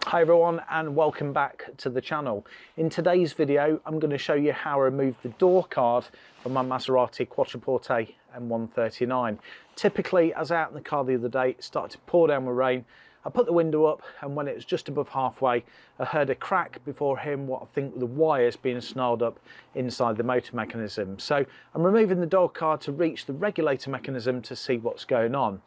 Hi everyone and welcome back to the channel. In today's video I'm going to show you how I remove the door card from my Maserati Quattroporte M139. Typically, as out in the car the other day, it started to pour down with rain. I put the window up and when it was just above halfway I heard a crack before hearing what I think were the wires being snarled up inside the motor mechanism. So I'm removing the door card to reach the regulator mechanism to see what's going on.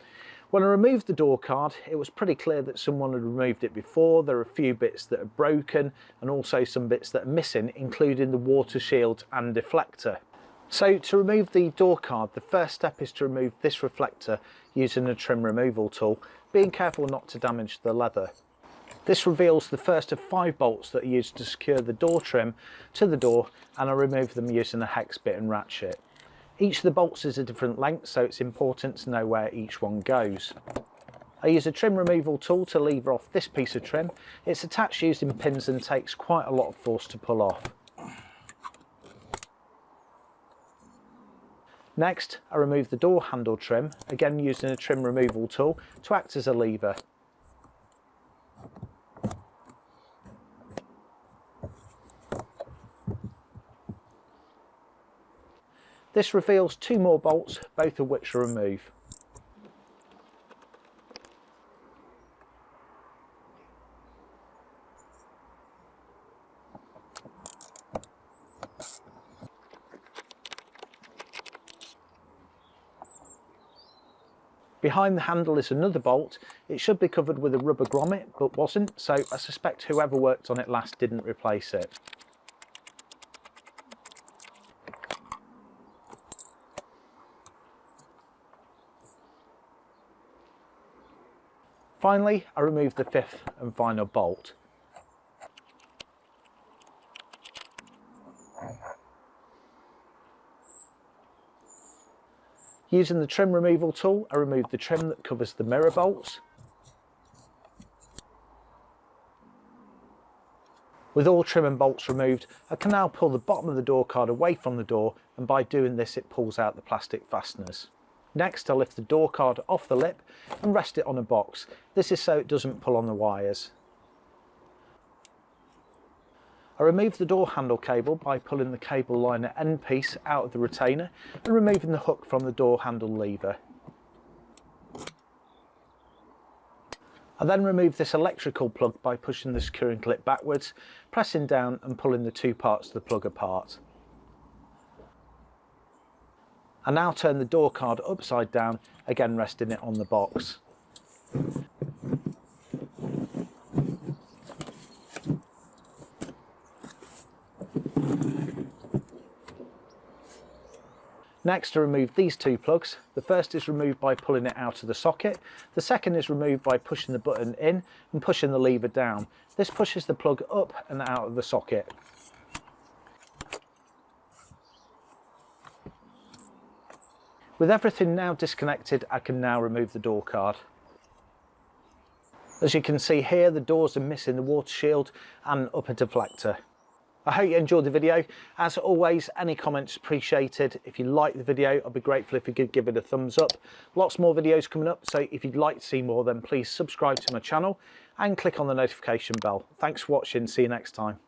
When I removed the door card, it was pretty clear that someone had removed it before. There are a few bits that are broken and also some bits that are missing, including the water shield and deflector. So to remove the door card, the first step is to remove this reflector using a trim removal tool, being careful not to damage the leather. This reveals the first of 5 bolts that are used to secure the door trim to the door, and I remove them using a hex bit and ratchet. Each of the bolts is a different length, so it's important to know where each one goes. I use a trim removal tool to lever off this piece of trim. It's attached using pins and takes quite a lot of force to pull off. Next, I remove the door handle trim, again using a trim removal tool to act as a lever. This reveals 2 more bolts, both of which I remove. Behind the handle is another bolt. It should be covered with a rubber grommet, but wasn't, so I suspect whoever worked on it last didn't replace it. Finally, I remove the 5th and final bolt. Using the trim removal tool, I remove the trim that covers the mirror bolts. With all trim and bolts removed, I can now pull the bottom of the door card away from the door, and by doing this it pulls out the plastic fasteners. Next, I lift the door card off the lip and rest it on a box. This is so it doesn't pull on the wires. I remove the door handle cable by pulling the cable liner end piece out of the retainer and removing the hook from the door handle lever. I then remove this electrical plug by pushing the securing clip backwards, pressing down and pulling the 2 parts of the plug apart. I now turn the door card upside down, again resting it on the box. Next, I remove these 2 plugs. The first is removed by pulling it out of the socket. The second is removed by pushing the button in and pushing the lever down. This pushes the plug up and out of the socket. With everything now disconnected, I can now remove the door card. As you can see here, the doors are missing the water shield and upper deflector. I hope you enjoyed the video. As always, any comments appreciated. If you liked the video, I'd be grateful if you could give it a thumbs up. Lots more videos coming up, so if you'd like to see more, then please subscribe to my channel and click on the notification bell. Thanks for watching. See you next time.